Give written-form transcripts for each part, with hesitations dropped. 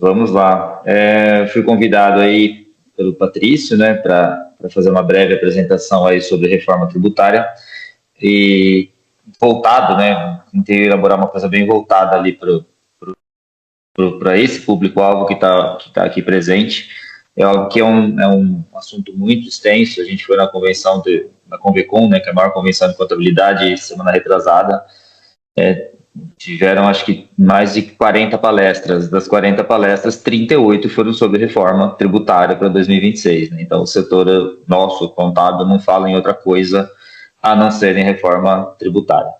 Vamos lá. Fui convidado aí pelo Patrício, né, para fazer uma breve apresentação aí sobre reforma tributária e voltado, né, tentei elaborar uma coisa bem voltada ali para esse público-alvo que tá aqui presente. É algo que é um assunto muito extenso. A gente foi na convenção na Convecon, né, que é a maior convenção de contabilidade, semana retrasada. Tiveram, acho que, mais de 40 palestras. Das 40 palestras, 38 foram sobre reforma tributária para 2026. Né? Então, o setor nosso, contábil, não fala em outra coisa a não ser em reforma tributária.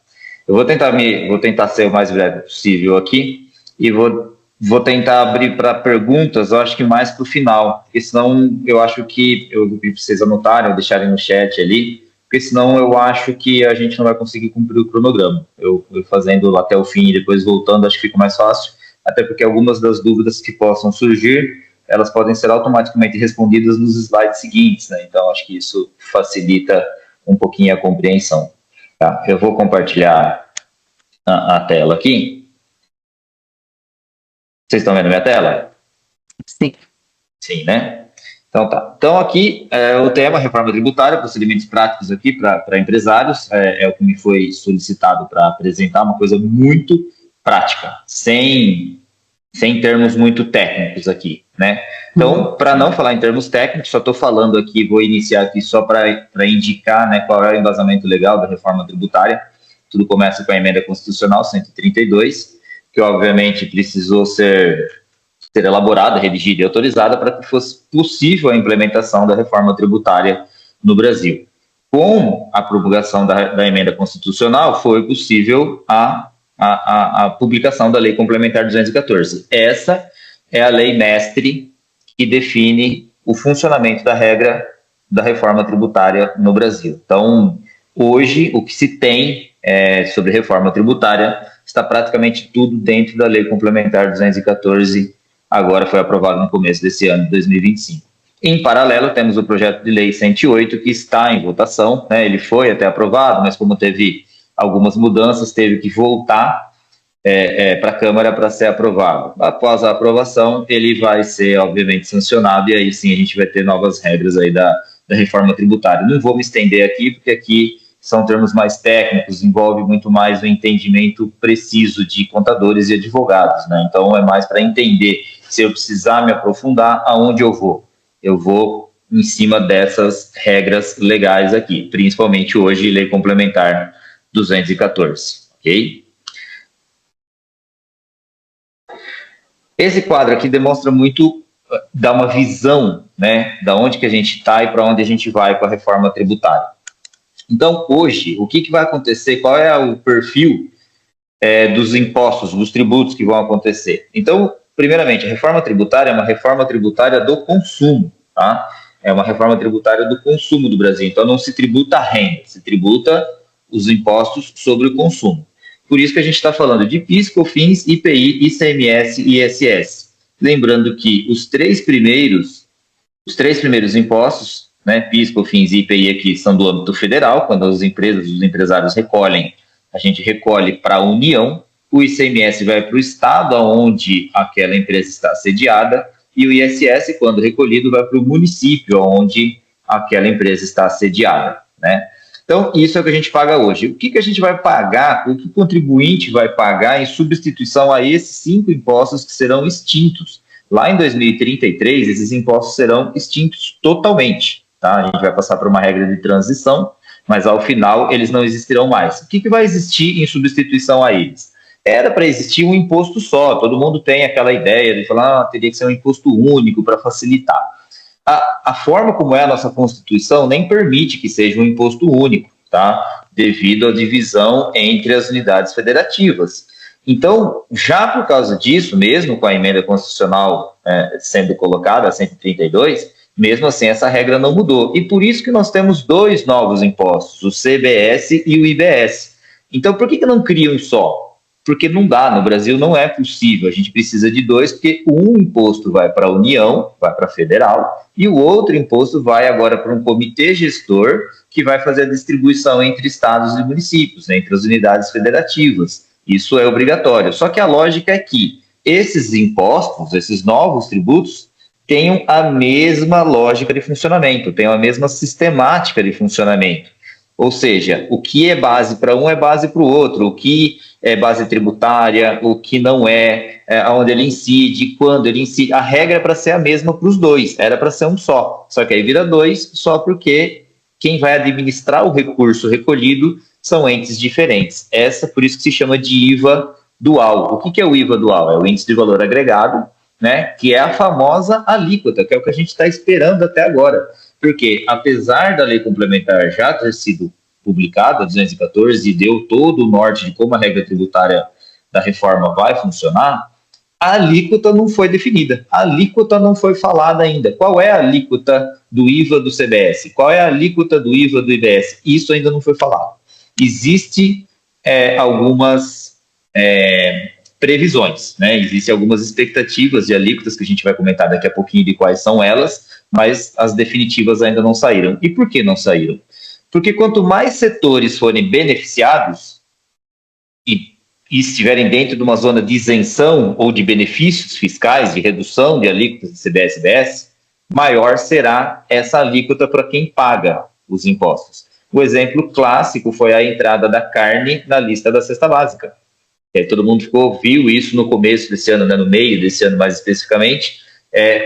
Eu vou tentar ser o mais breve possível aqui e vou tentar abrir para perguntas, eu acho que mais para o final, porque senão eu acho que vocês anotarem ou deixarem no chat ali, porque senão eu acho que a gente não vai conseguir cumprir o cronograma. Eu fazendo até o fim e depois voltando, acho que fica mais fácil, até porque algumas das dúvidas que possam surgir, elas podem ser automaticamente respondidas nos slides seguintes, né? Então, acho que isso facilita um pouquinho a compreensão. Tá? Eu vou compartilhar a tela aqui. Vocês estão vendo minha tela? Sim. Sim, né? Então tá. Então aqui o tema reforma tributária, procedimentos práticos aqui para empresários, é o que me foi solicitado para apresentar, uma coisa muito prática, sem termos muito técnicos aqui, né? Então, para não falar em termos técnicos, só estou falando aqui, vou iniciar aqui só para indicar, né, qual é o embasamento legal da reforma tributária. Tudo começa com a emenda constitucional 132, que obviamente precisou ser elaborada, redigida e autorizada para que fosse possível a implementação da reforma tributária no Brasil. Com a promulgação da emenda constitucional, foi possível a publicação da Lei Complementar 214. Essa é a lei mestre que define o funcionamento da regra da reforma tributária no Brasil. Então, hoje, o que se tem sobre reforma tributária está praticamente tudo dentro da Lei Complementar 214, agora foi aprovado no começo desse ano de 2025. Em paralelo, temos o projeto de lei 108, que está em votação, né? Ele foi até aprovado, mas como teve algumas mudanças, teve que voltar para a Câmara para ser aprovado. Após a aprovação, ele vai ser, obviamente, sancionado, e aí sim a gente vai ter novas regras aí da reforma tributária. Não vou me estender aqui, porque aqui são termos mais técnicos, envolve muito mais o entendimento preciso de contadores e advogados, né? Então, é mais para entender, se eu precisar me aprofundar, aonde eu vou? Eu vou em cima dessas regras legais aqui, principalmente hoje, Lei Complementar 214, ok? Esse quadro aqui demonstra muito, dá uma visão, né, da onde que a gente está e para onde a gente vai com a reforma tributária. Então, hoje, o que vai acontecer? Qual é o perfil dos impostos, dos tributos que vão acontecer? Então, primeiramente, a reforma tributária é uma reforma tributária do consumo, tá? É uma reforma tributária do consumo do Brasil. Então, não se tributa a renda, se tributa os impostos sobre o consumo. Por isso que a gente está falando de PIS, COFINS, IPI, ICMS e ISS. Lembrando que os três primeiros impostos, né, PIS, COFINS e IPI aqui são do âmbito federal, quando as empresas, os empresários recolhem, a gente recolhe para a União, o ICMS vai para o estado onde aquela empresa está sediada, e o ISS, quando recolhido, vai para o município onde aquela empresa está sediada, né? Então, isso é o que a gente paga hoje. O que a gente vai pagar, o que o contribuinte vai pagar em substituição a esses 5 impostos que serão extintos? Lá em 2033, esses impostos serão extintos totalmente, tá? A gente vai passar por uma regra de transição, mas ao final eles não existirão mais. O que vai existir em substituição a eles? Era para existir um imposto só, todo mundo tem aquela ideia de falar, teria que ser um imposto único para facilitar. A forma como é a nossa Constituição nem permite que seja um imposto único, tá? Devido à divisão entre as unidades federativas. Então, já por causa disso, mesmo com a emenda constitucional sendo colocada, a 132, mesmo assim essa regra não mudou. E por isso que nós temos 2 novos impostos, o CBS e o IBS. Então, por que não cria um só? Porque não dá, no Brasil não é possível, a gente precisa de 2, porque um imposto vai para a União, vai para a federal, e o outro imposto vai agora para um comitê gestor, que vai fazer a distribuição entre estados e municípios, entre as unidades federativas. Isso é obrigatório, só que a lógica é que esses impostos, esses novos tributos, tenham a mesma lógica de funcionamento, tenham a mesma sistemática de funcionamento. Ou seja, o que é base para um é base para o outro, o que é base tributária, o que não é, aonde ele incide, quando ele incide. A regra é para ser a mesma para os dois, era para ser um só. Só que aí vira dois, só porque quem vai administrar o recurso recolhido são entes diferentes. Por isso que se chama de IVA dual. O que é o IVA dual? É o índice de valor agregado, né, que é a famosa alíquota, que é o que a gente está esperando até agora. Porque, apesar da lei complementar já ter sido publicada, 214, e deu todo o norte de como a regra tributária da reforma vai funcionar, a alíquota não foi definida, a alíquota não foi falada ainda. Qual é a alíquota do IVA do CBS? Qual é a alíquota do IVA do IBS? Isso ainda não foi falado. Existem algumas previsões, né? Existem algumas expectativas de alíquotas que a gente vai comentar daqui a pouquinho de quais são elas, mas as definitivas ainda não saíram. E por que não saíram? Porque quanto mais setores forem beneficiados e estiverem dentro de uma zona de isenção ou de benefícios fiscais, de redução de alíquotas de CBS e IBS, maior será essa alíquota para quem paga os impostos. O exemplo clássico foi a entrada da carne na lista da cesta básica. Todo mundo viu isso no começo desse ano, né, no meio desse ano mais especificamente,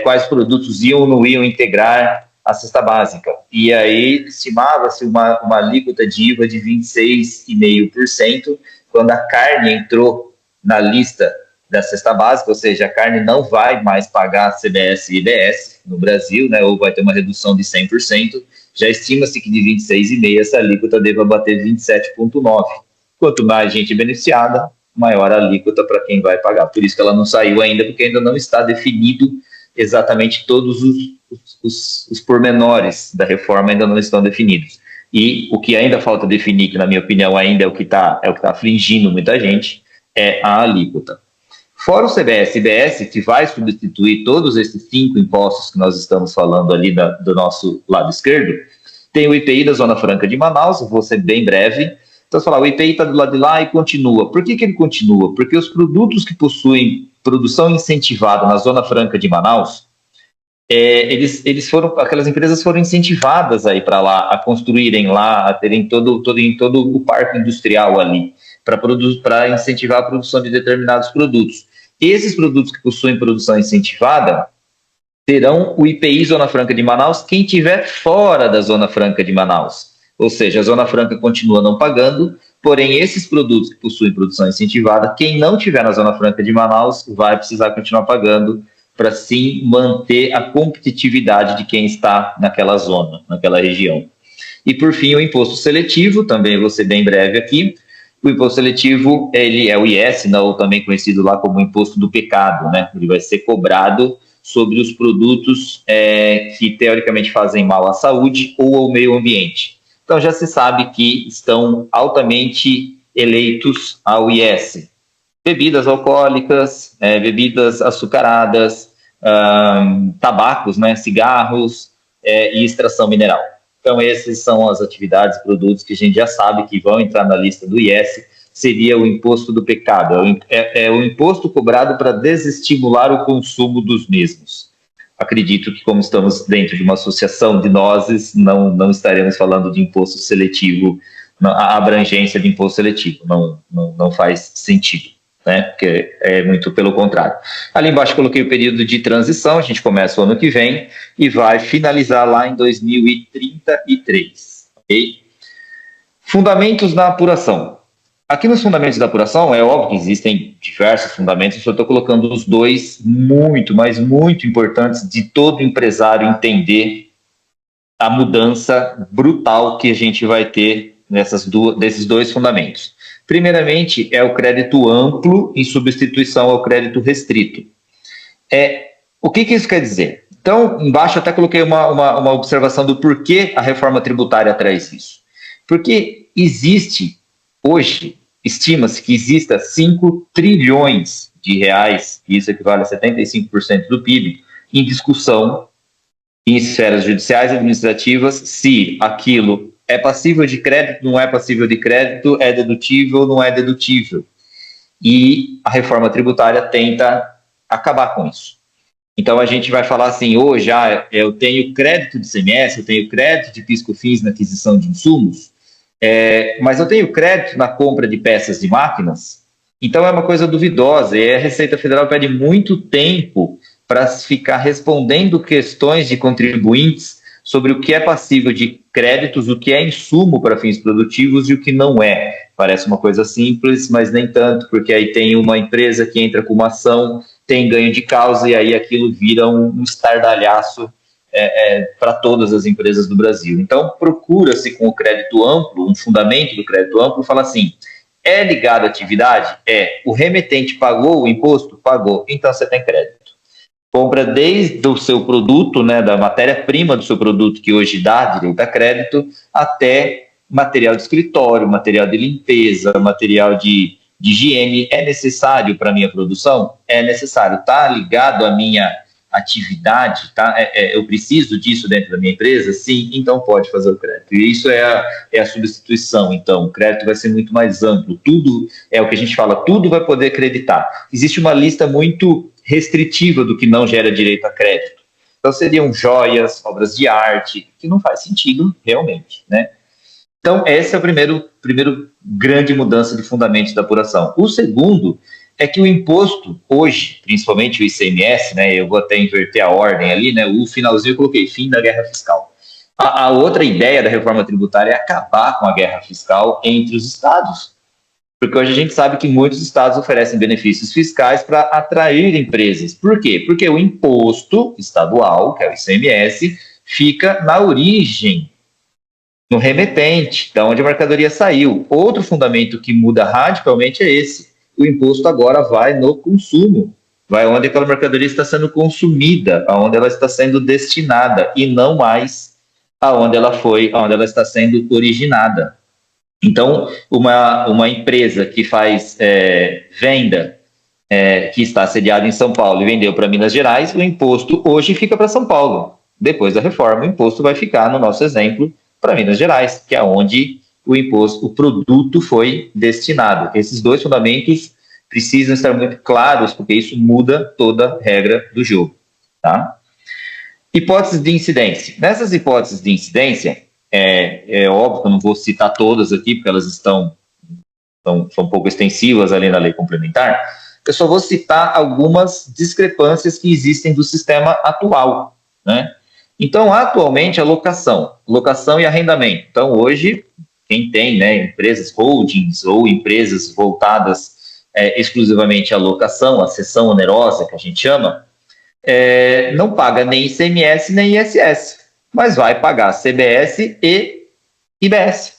quais produtos iam ou não iam integrar a cesta básica. E aí estimava-se uma alíquota de IVA de 26,5%, quando a carne entrou na lista da cesta básica, ou seja, a carne não vai mais pagar CBS e IBS no Brasil, né, ou vai ter uma redução de 100%, já estima-se que de 26,5% essa alíquota deva bater 27,9%. Quanto mais gente beneficiada, maior a alíquota para quem vai pagar. Por isso que ela não saiu ainda, porque ainda não está definido exatamente todos os pormenores da reforma ainda não estão definidos. E o que ainda falta definir, que na minha opinião ainda é o que está afligindo muita gente, é a alíquota. Fora o CBS e IBS, que vai substituir todos esses 5 impostos que nós estamos falando ali do nosso lado esquerdo, tem o IPI da Zona Franca de Manaus, vou ser bem breve. Então, você fala, o IPI está do lado de lá e continua. Por que ele continua? Porque os produtos que possuem produção incentivada na Zona Franca de Manaus, aquelas empresas foram incentivadas a ir para lá, a construírem lá, a terem todo o parque industrial ali, para incentivar a produção de determinados produtos. Esses produtos que possuem produção incentivada terão o IPI Zona Franca de Manaus quem estiver fora da Zona Franca de Manaus. Ou seja, a Zona Franca continua não pagando, porém esses produtos que possuem produção incentivada, quem não tiver na Zona Franca de Manaus vai precisar continuar pagando para sim manter a competitividade de quem está naquela zona, naquela região. E por fim, o imposto seletivo, também vou ser bem breve aqui. O imposto seletivo, ele é o IS, ou também conhecido lá como imposto do pecado, né? Ele vai ser cobrado sobre os produtos que teoricamente fazem mal à saúde ou ao meio ambiente. Então já se sabe que estão altamente eleitos ao IS. Bebidas alcoólicas, bebidas açucaradas, tabacos, né, cigarros e extração mineral. Então essas são as atividades, produtos que a gente já sabe que vão entrar na lista do IS, seria o imposto do pecado, é o imposto cobrado para desestimular o consumo dos mesmos. Acredito que, como estamos dentro de uma associação de nozes, não estaremos falando de imposto seletivo, a abrangência de imposto seletivo, não faz sentido, né? Porque é muito pelo contrário. Ali embaixo coloquei o período de transição, a gente começa o ano que vem e vai finalizar lá em 2033. Okay? Fundamentos da apuração. Aqui nos fundamentos da apuração, é óbvio que existem diversos fundamentos, eu só estou colocando os dois mas muito importantes de todo empresário entender a mudança brutal que a gente vai ter desses dois fundamentos. Primeiramente, é o crédito amplo em substituição ao crédito restrito. O que isso quer dizer? Então, embaixo até coloquei uma observação do porquê a reforma tributária traz isso. Porque existe... Hoje, estima-se que exista 5 trilhões de reais, e isso equivale a 75% do PIB, em discussão em esferas judiciais e administrativas se aquilo é passível de crédito, não é passível de crédito, é dedutível, não é dedutível. E a reforma tributária tenta acabar com isso. Então a gente vai falar assim, hoje eu tenho crédito de ICMS, eu tenho crédito de PIS/COFINS na aquisição de insumos, mas eu tenho crédito na compra de peças de máquinas, então é uma coisa duvidosa, e a Receita Federal pede muito tempo para ficar respondendo questões de contribuintes sobre o que é passível de créditos, o que é insumo para fins produtivos e o que não é. Parece uma coisa simples, mas nem tanto, porque aí tem uma empresa que entra com uma ação, tem ganho de causa e aí aquilo vira um estardalhaço para todas as empresas do Brasil. Então, procura-se com o crédito amplo, um fundamento do crédito amplo, fala assim, é ligado à atividade? O remetente pagou o imposto? Pagou, então você tem crédito. Compra desde o seu produto, né, da matéria-prima do seu produto, que hoje dá direito a crédito, até material de escritório, material de limpeza, material de higiene. É necessário para a minha produção? É necessário. Está ligado à minha atividade? Tá? Eu preciso disso dentro da minha empresa? Sim, então pode fazer o crédito. E isso é a substituição. Então, o crédito vai ser muito mais amplo. Tudo é o que a gente fala, tudo vai poder acreditar. Existe uma lista muito restritiva do que não gera direito a crédito. Então, seriam joias, obras de arte, que não faz sentido realmente, né? Então, essa é a primeiro grande mudança de fundamentos da apuração. O segundo é que o imposto, hoje, principalmente o ICMS, né, eu vou até inverter a ordem ali, né, o finalzinho eu coloquei, fim da guerra fiscal. A outra ideia da reforma tributária é acabar com a guerra fiscal entre os estados. Porque hoje a gente sabe que muitos estados oferecem benefícios fiscais para atrair empresas. Por quê? Porque o imposto estadual, que é o ICMS, fica na origem, no remetente, da onde a mercadoria saiu. Outro fundamento que muda radicalmente é esse. O imposto agora vai no consumo, vai onde aquela mercadoria está sendo consumida, aonde ela está sendo destinada, e não mais aonde ela está sendo originada. Então, uma empresa que faz venda, que está sediada em São Paulo e vendeu para Minas Gerais, o imposto hoje fica para São Paulo. Depois da reforma, o imposto vai ficar, no nosso exemplo, para Minas Gerais, que é onde o produto foi destinado. Esses dois fundamentos precisam estar muito claros, porque isso muda toda a regra do jogo. Tá? Hipóteses de incidência. Nessas hipóteses de incidência, é óbvio que eu não vou citar todas aqui, porque elas são um pouco extensivas ali na lei complementar, eu só vou citar algumas discrepâncias que existem do sistema atual, né? Então, atualmente, a locação e arrendamento. Então, hoje, quem tem, né, empresas holdings ou empresas voltadas exclusivamente à locação, à cessão onerosa, que a gente chama, não paga nem ICMS nem ISS, mas vai pagar CBS e IBS.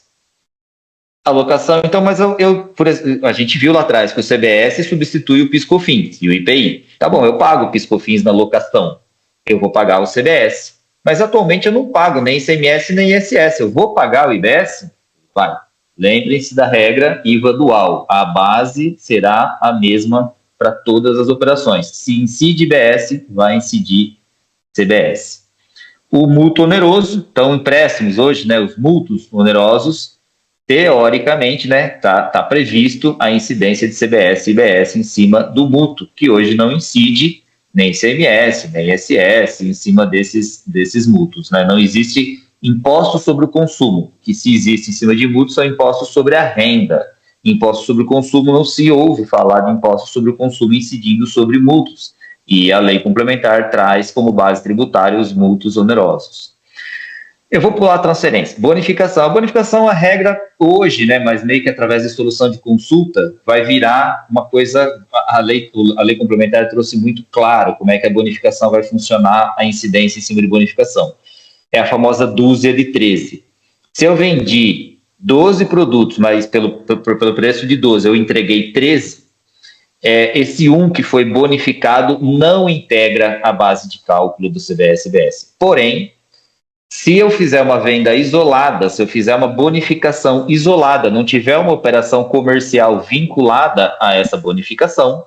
A locação, então, mas a gente viu lá atrás que o CBS substitui o PIS/COFINS e o IPI. Tá bom, eu pago o PIS/COFINS na locação, eu vou pagar o CBS. Mas atualmente eu não pago nem ICMS nem ISS. Eu vou pagar o IBS? Vai. Lembrem-se da regra IVA dual. A base será a mesma para todas as operações. Se incide IBS, vai incidir CBS. O mútuo oneroso, então empréstimos hoje, né, os mútuos onerosos, teoricamente, né, tá previsto a incidência de CBS e IBS em cima do mútuo, que hoje não incide nem ICMS, nem ISS, em cima desses mútuos, né? Não existe imposto sobre o consumo, que se existe em cima de mútuos são impostos sobre a renda. Imposto sobre o consumo não se ouve falar de imposto sobre o consumo incidindo sobre mútuos. E a lei complementar traz como base tributária os mútuos onerosos. Eu vou pular a transferência. Bonificação. A bonificação é a regra hoje, né, mas meio que através da solução de consulta, vai virar uma coisa... A lei complementar trouxe muito claro como é que a bonificação vai funcionar, a incidência em cima de bonificação. É a famosa dúzia de 13. Se eu vendi 12 produtos, mas pelo preço de 12 eu entreguei 13, esse que foi bonificado não integra a base de cálculo do CBS-IBS. Porém, se eu fizer uma venda isolada, se eu fizer uma bonificação isolada, não tiver uma operação comercial vinculada a essa bonificação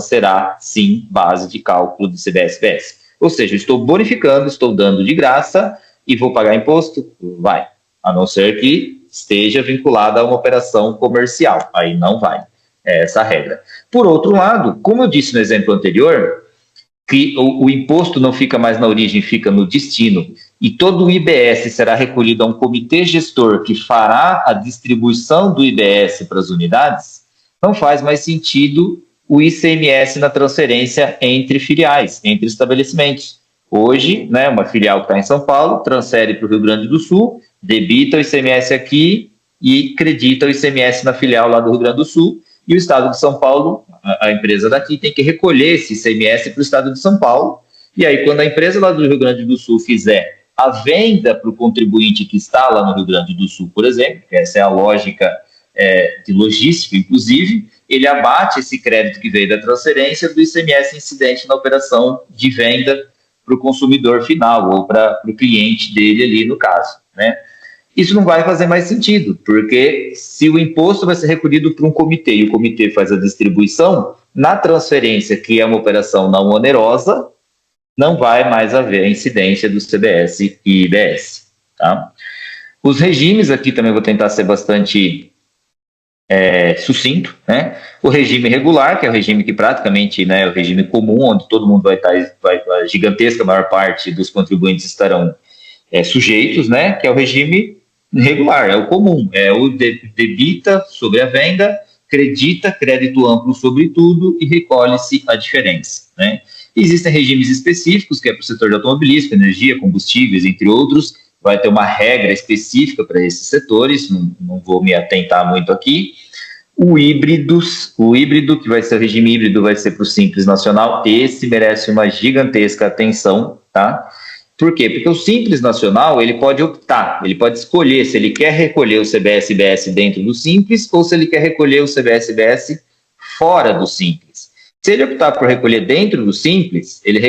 será, sim, base de cálculo do CBS-IBS. Ou seja, eu estou bonificando, estou dando de graça e vou pagar imposto? Vai. A não ser que esteja vinculada a uma operação comercial. Aí não vai. essa regra. Por outro lado, como eu disse no exemplo anterior, que o imposto não fica mais na origem, fica no destino, e todo o IBS será recolhido a um comitê gestor que fará a distribuição do IBS para as unidades, não faz mais sentido o ICMS na transferência entre filiais, entre estabelecimentos. Hoje, né, uma filial que está em São Paulo transfere para o Rio Grande do Sul, debita o ICMS aqui e credita o ICMS na filial lá do Rio Grande do Sul, e o Estado de São Paulo, a empresa daqui, tem que recolher esse ICMS para o Estado de São Paulo, e aí quando a empresa lá do Rio Grande do Sul fizer a venda para o contribuinte que está lá no Rio Grande do Sul, por exemplo, que essa é a lógica de logística, inclusive, ele abate esse crédito que veio da transferência do ICMS incidente na operação de venda para o consumidor final, ou para o cliente dele ali no caso, né? Isso não vai fazer mais sentido, porque se o imposto vai ser recolhido por um comitê e o comitê faz a distribuição, na transferência, que é uma operação não onerosa, não vai mais haver a incidência do CBS e IBS. Tá? Os regimes aqui também vou tentar ser bastante sucinto, né? O regime regular, que é o regime que praticamente, né, é o regime comum, onde todo mundo vai estar, a gigantesca maior parte dos contribuintes estarão sujeitos, né? Que é o regime regular, é o comum, é o debita sobre a venda, credita crédito amplo sobre tudo e recolhe-se a diferença, né? Existem regimes específicos, que é para o setor de automobilístico, energia, combustíveis, entre outros, vai ter uma regra específica para esses setores, não vou me atentar muito aqui. O híbrido, que vai ser o regime híbrido, vai ser para o Simples Nacional, esse merece uma gigantesca atenção, tá? Por quê? Porque o Simples Nacional, ele pode optar, ele pode escolher se ele quer recolher o CBS-IBS dentro do Simples ou se ele quer recolher o CBS-IBS fora do Simples. Se ele optar por recolher dentro do Simples, ele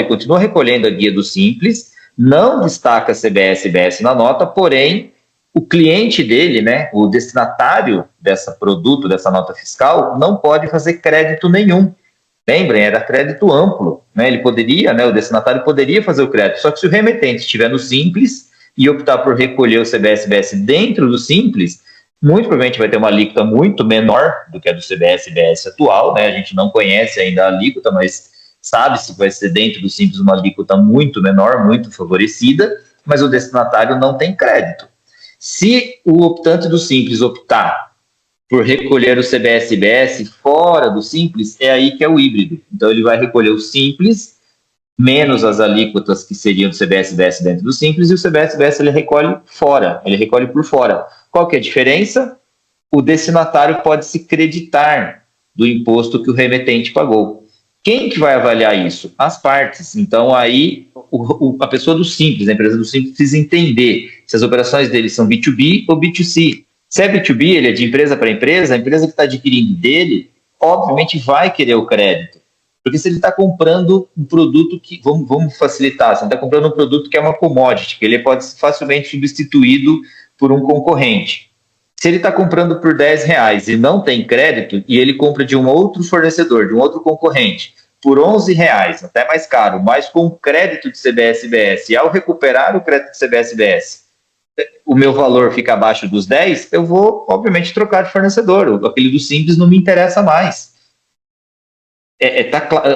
continua recolhendo a guia do Simples, não destaca CBS-IBS na nota, porém, o cliente dele, né, o destinatário dessa produto, dessa nota fiscal, não pode fazer crédito nenhum. Lembrem, era crédito amplo, né? Ele poderia, né, o destinatário poderia fazer o crédito, só que se o remetente estiver no Simples e optar por recolher o CBS-IBS dentro do Simples, muito provavelmente vai ter uma alíquota muito menor do que a do CBS-IBS atual, né? A gente não conhece ainda a alíquota, mas sabe-se que vai ser dentro do Simples uma alíquota muito menor, muito favorecida, mas o destinatário não tem crédito. Se o optante do Simples optar por recolher o CBS-IBS fora do Simples, é aí que é o híbrido. Então, ele vai recolher o Simples, menos as alíquotas que seriam do CBS-IBS dentro do Simples, e o CBS-IBS ele recolhe fora, ele recolhe por fora. Qual que é a diferença? O destinatário pode se creditar do imposto que o remetente pagou. Quem que vai avaliar isso? As partes. Então, aí, a pessoa do Simples, a empresa do Simples, precisa entender se as operações dele são B2B ou B2C. Se é B2B, ele é de empresa para empresa, a empresa que está adquirindo dele, obviamente vai querer o crédito. Porque se ele está comprando um produto que, vamos facilitar, se ele está comprando um produto que é uma commodity, que ele pode ser facilmente substituído por um concorrente. Se ele está comprando por R$10 e não tem crédito, e ele compra de um outro fornecedor, de um outro concorrente, por R$11, até mais caro, mas com crédito de CBS-IBS, e ao recuperar o crédito de CBS-IBS, o meu valor fica abaixo dos 10, eu vou, obviamente, trocar de fornecedor. Aquele do Simples não me interessa mais.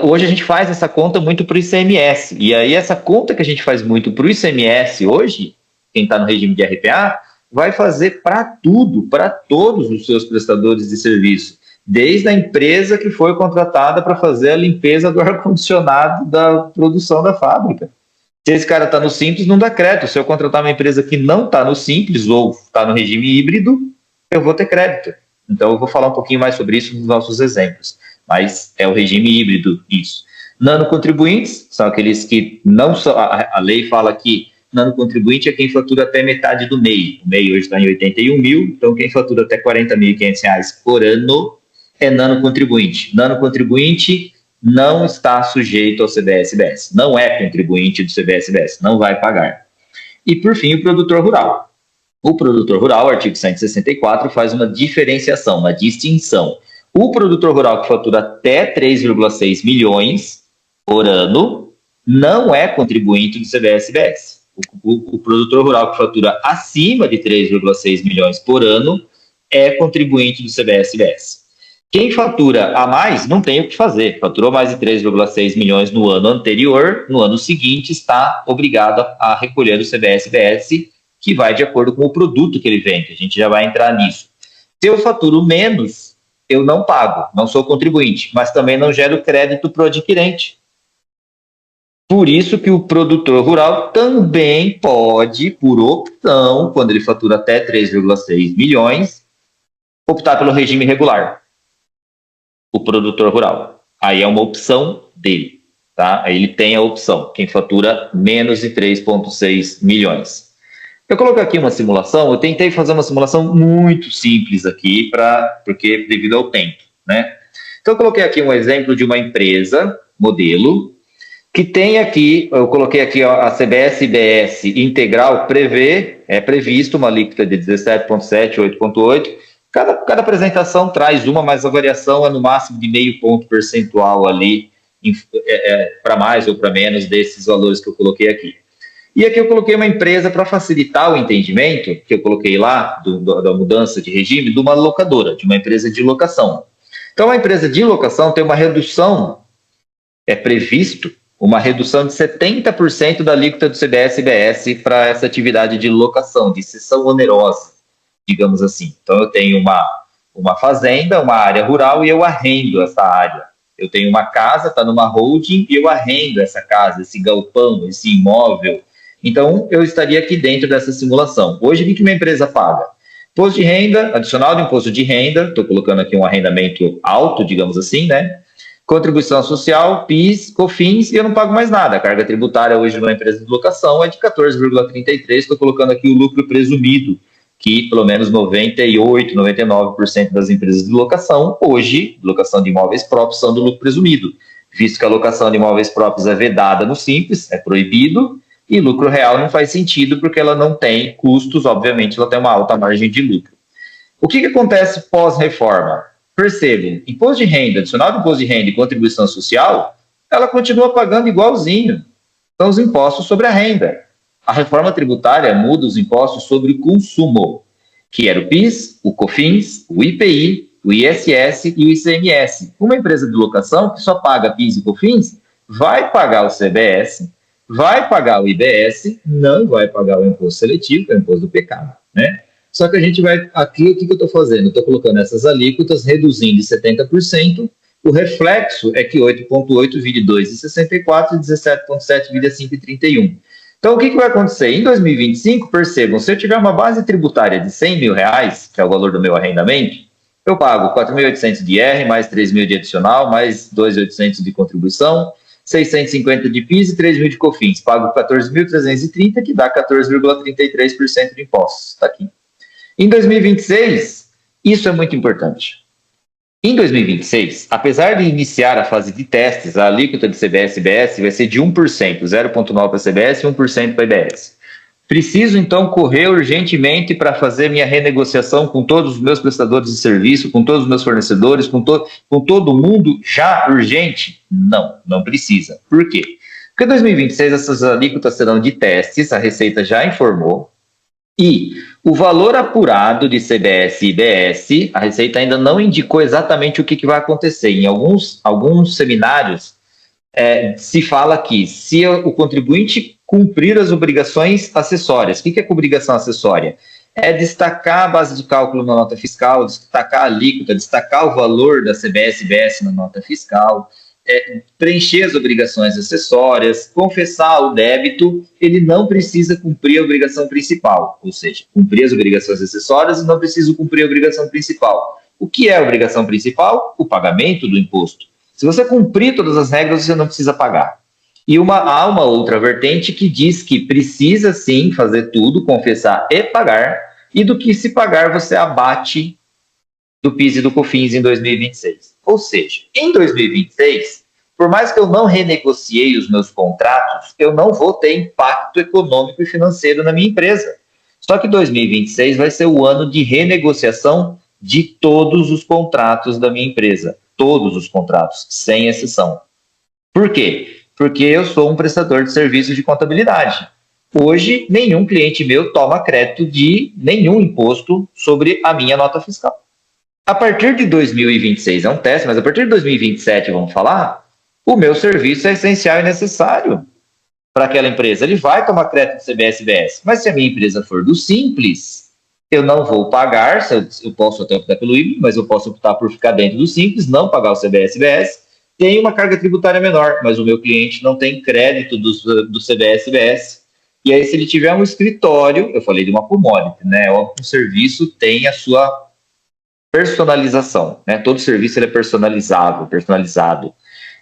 Hoje a gente faz essa conta muito para o ICMS. E aí essa conta que a gente faz muito para o ICMS hoje, quem está no regime de RPA, vai fazer para tudo, para todos os seus prestadores de serviço. Desde a empresa que foi contratada para fazer a limpeza do ar-condicionado da produção da fábrica. Se esse cara está no Simples, não dá crédito. Se eu contratar uma empresa que não está no Simples ou está no regime híbrido, eu vou ter crédito. Então, eu vou falar um pouquinho mais sobre isso nos nossos exemplos. Mas é o regime híbrido, isso. Nanocontribuintes são aqueles que não são... A lei fala que nanocontribuinte é quem fatura até metade do MEI. O MEI hoje está em 81 mil, então quem fatura até R$40.500 por ano é nanocontribuinte. Nanocontribuinte não está sujeito ao CBS-IBS, não é contribuinte do CBS-IBS, não vai pagar. E, por fim, o produtor rural. O produtor rural, artigo 164, faz uma diferenciação, uma distinção. O produtor rural que fatura até 3,6 milhões por ano não é contribuinte do CBS-IBS. O produtor rural que fatura acima de 3,6 milhões por ano é contribuinte do CBS-IBS. Quem fatura a mais não tem o que fazer. Faturou mais de 3,6 milhões no ano anterior, no ano seguinte está obrigado a recolher o CBS-BS, que vai de acordo com o produto que ele vende. A gente já vai entrar nisso. Se eu faturo menos, eu não pago, não sou contribuinte, mas também não gero crédito para o adquirente. Por isso que o produtor rural também pode, por opção, quando ele fatura até 3,6 milhões, optar pelo regime regular. O produtor rural. Aí é uma opção dele, tá? Aí ele tem a opção, quem fatura menos de 3,6 milhões. Eu coloquei aqui uma simulação, eu tentei fazer uma simulação muito simples aqui, porque devido ao tempo, né? Então eu coloquei aqui um exemplo de uma empresa, modelo, que tem aqui, eu coloquei aqui ó, a CBS-BS integral previsto uma alíquota de 17,7, 8,8. Cada apresentação traz uma, mas a variação é no máximo de meio ponto percentual ali, para mais ou para menos desses valores que eu coloquei aqui. E aqui eu coloquei uma empresa para facilitar o entendimento, que eu coloquei lá, da mudança de regime, de uma locadora, de uma empresa de locação. Então, a empresa de locação tem uma redução, é previsto, uma redução de 70% da alíquota do CBS-BS para essa atividade de locação, de cessão onerosa, digamos assim. Então, eu tenho uma fazenda, uma área rural, e eu arrendo essa área. Eu tenho uma casa, está numa holding, e eu arrendo essa casa, esse galpão, esse imóvel. Então, eu estaria aqui dentro dessa simulação. Hoje, o que uma empresa paga? Imposto de renda, adicional do imposto de renda, estou colocando aqui um arrendamento alto, digamos assim, né? Contribuição social, PIS, COFINS, e eu não pago mais nada. A carga tributária hoje de uma empresa de locação é de 14,33%, estou colocando aqui o lucro presumido, que pelo menos 98%, 99% das empresas de locação, hoje, locação de imóveis próprios, são do lucro presumido, visto que a locação de imóveis próprios é vedada no Simples, é proibido, e lucro real não faz sentido, porque ela não tem custos, obviamente, ela tem uma alta margem de lucro. O que acontece pós-reforma? Percebam, imposto de renda, adicional de imposto de renda e contribuição social, ela continua pagando igualzinho. São os impostos sobre a renda. A reforma tributária muda os impostos sobre o consumo, que era o PIS, o COFINS, o IPI, o ISS e o ICMS. Uma empresa de locação que só paga PIS e COFINS vai pagar o CBS, vai pagar o IBS, não vai pagar o imposto seletivo, que é o imposto do pecado, né? Só que a gente vai, aqui o que eu estou fazendo? Eu estou colocando essas alíquotas, reduzindo em 70%, o reflexo é que 8,8 vire 2,64 e 17,7 vire 5,31. Então, o que vai acontecer? Em 2025, percebam, se eu tiver uma base tributária de R$100 mil, que é o valor do meu arrendamento, eu pago 4.800 de IR, mais 3.000 de adicional, mais 2.800 de contribuição, 650 de PIS e 3.000 de COFINS. Pago 14.330, que dá 14,33% de impostos. Está aqui. Em 2026, isso é muito importante. Em 2026, apesar de iniciar a fase de testes, a alíquota de CBS-BS vai ser de 1%, 0,9% para a CBS e 1% para a IBS. Preciso, então, correr urgentemente para fazer minha renegociação com todos os meus prestadores de serviço, com todos os meus fornecedores, com todo mundo já urgente? Não precisa. Por quê? Porque em 2026 essas alíquotas serão de testes, a Receita já informou, e o valor apurado de CBS e IBS, a Receita ainda não indicou exatamente o que vai acontecer. Em alguns seminários, se fala que se o contribuinte cumprir as obrigações acessórias, o que é obrigação acessória? É destacar a base de cálculo na nota fiscal, destacar a alíquota, destacar o valor da CBS e IBS na nota fiscal, preencher as obrigações acessórias, confessar o débito, ele não precisa cumprir a obrigação principal, ou seja, cumprir as obrigações acessórias e não precisa cumprir a obrigação principal. O que é a obrigação principal? O pagamento do imposto. Se você cumprir todas as regras, você não precisa pagar. E há uma outra vertente que diz que precisa sim fazer tudo, confessar e pagar, e do que se pagar você abate do PIS e do COFINS em 2026. Ou seja, em 2026, por mais que eu não renegociei os meus contratos, eu não vou ter impacto econômico e financeiro na minha empresa. Só que 2026 vai ser o ano de renegociação de todos os contratos da minha empresa. Todos os contratos, sem exceção. Por quê? Porque eu sou um prestador de serviços de contabilidade. Hoje, nenhum cliente meu toma crédito de nenhum imposto sobre a minha nota fiscal. A partir de 2026 é um teste, mas a partir de 2027, vamos falar, o meu serviço é essencial e necessário para aquela empresa. Ele vai tomar crédito do CBS-BS, mas se a minha empresa for do Simples, eu não vou pagar, eu posso até optar pelo híbrido, mas eu posso optar por ficar dentro do Simples, não pagar o CBS-BS, tem uma carga tributária menor, mas o meu cliente não tem crédito do CBS-BS. E aí, se ele tiver um escritório, eu falei de uma commodity, né? Óbvio que o serviço tem a sua personalização, né? Todo serviço ele é personalizável, personalizado.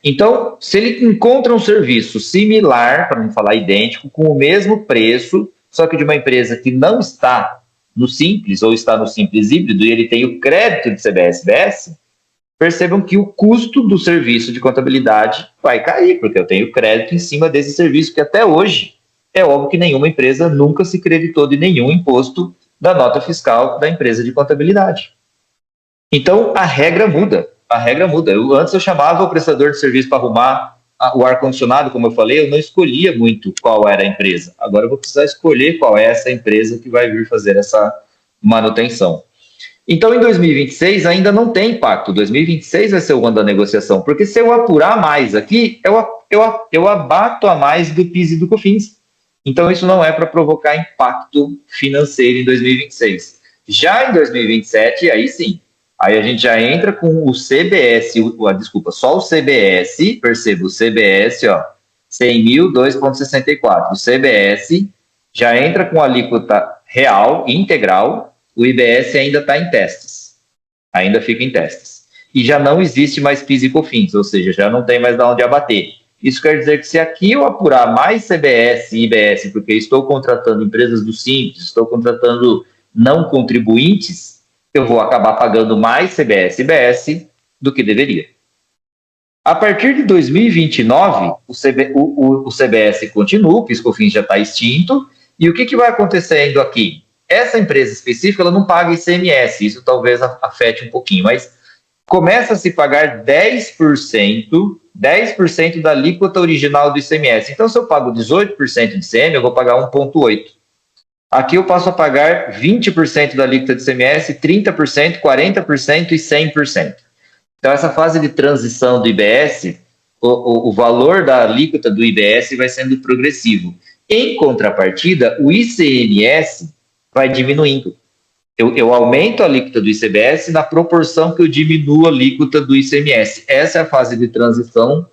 Então, se ele encontra um serviço similar, para não falar idêntico, com o mesmo preço, só que de uma empresa que não está no Simples ou está no Simples híbrido e ele tem o crédito de CBS-BS, percebam que o custo do serviço de contabilidade vai cair, porque eu tenho crédito em cima desse serviço que até hoje é óbvio que nenhuma empresa nunca se creditou de nenhum imposto da nota fiscal da empresa de contabilidade. Então, a regra muda. A regra muda. Antes eu chamava o prestador de serviço para arrumar o ar-condicionado, como eu falei, eu não escolhia muito qual era a empresa. Agora eu vou precisar escolher qual é essa empresa que vai vir fazer essa manutenção. Então, em 2026 ainda não tem impacto. 2026 vai ser o ano da negociação, porque se eu apurar mais aqui, eu abato a mais do PIS e do COFINS. Então, isso não é para provocar impacto financeiro em 2026. Já em 2027, aí sim, aí a gente já entra com o CBS, desculpa, só o CBS, perceba, o CBS, ó, 100.002,64. O CBS já entra com alíquota real, integral, o IBS ainda está em testes, ainda fica em testes. E já não existe mais PIS e COFINS, ou seja, já não tem mais de onde abater. Isso quer dizer que se aqui eu apurar mais CBS e IBS, porque estou contratando empresas do Simples, estou contratando não contribuintes, eu vou acabar pagando mais CBS e IBS do que deveria. A partir de 2029, o CBS continua, o PIS/COFINS já está extinto, e o que vai acontecendo aqui? Essa empresa específica ela não paga ICMS, isso talvez afete um pouquinho, mas começa a se pagar 10% da alíquota original do ICMS. Então, se eu pago 18% de ICM, eu vou pagar 1,8%. Aqui eu passo a pagar 20% da alíquota de ICMS, 30%, 40% e 100%. Então, essa fase de transição do IBS, o valor da alíquota do IBS vai sendo progressivo. Em contrapartida, o ICMS vai diminuindo. Eu aumento a alíquota do ICBS na proporção que eu diminuo a alíquota do ICMS. Essa é a fase de transição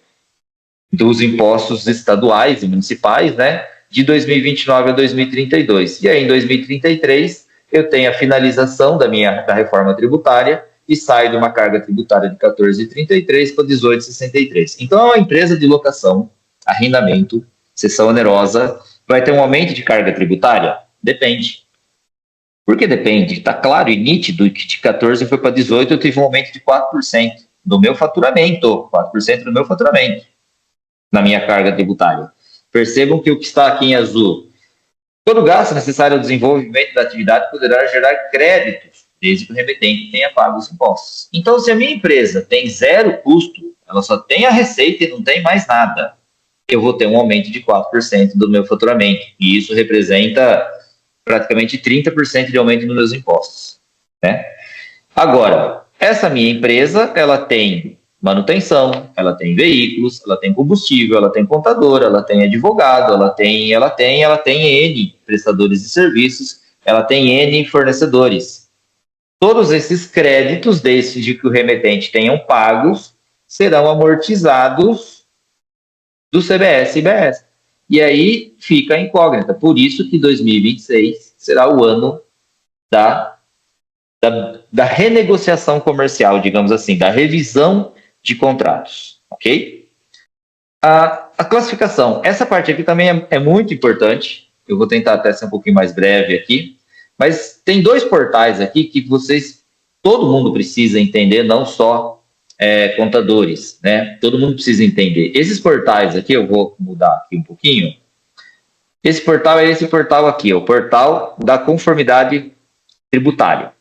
dos impostos estaduais e municipais, né, de 2029 a 2032. E aí, em 2033, eu tenho a finalização da reforma tributária e saio de uma carga tributária de 14,33 para 18,63. Então, a empresa de locação, arrendamento, cessão onerosa, vai ter um aumento de carga tributária? Depende. Por que depende? Está claro e nítido que de 14 foi para 18, eu tive um aumento de 4% do meu faturamento, 4% do meu faturamento na minha carga tributária. Percebam que o que está aqui em azul, todo gasto necessário ao desenvolvimento da atividade poderá gerar créditos, desde que o remetente tenha pago os impostos. Então, se a minha empresa tem zero custo, ela só tem a receita e não tem mais nada, eu vou ter um aumento de 4% do meu faturamento. E isso representa praticamente 30% de aumento nos meus impostos, né? Agora, essa minha empresa, ela tem manutenção, ela tem veículos, ela tem combustível, ela tem contador, ela tem advogado, ela tem N prestadores de serviços, ela tem N fornecedores. Todos esses créditos, desde que o remetente tenham pagos, serão amortizados do CBS e IBS. E aí fica a incógnita. Por isso que 2026 será o ano da renegociação comercial, digamos assim, da revisão de contratos, ok? A classificação. Essa parte aqui também é muito importante. Eu vou tentar até ser um pouquinho mais breve aqui. Mas tem dois portais aqui que todo mundo precisa entender, não só contadores, né? Todo mundo precisa entender. Esses portais aqui, eu vou mudar aqui um pouquinho. Esse portal é esse portal aqui, o portal da conformidade tributária,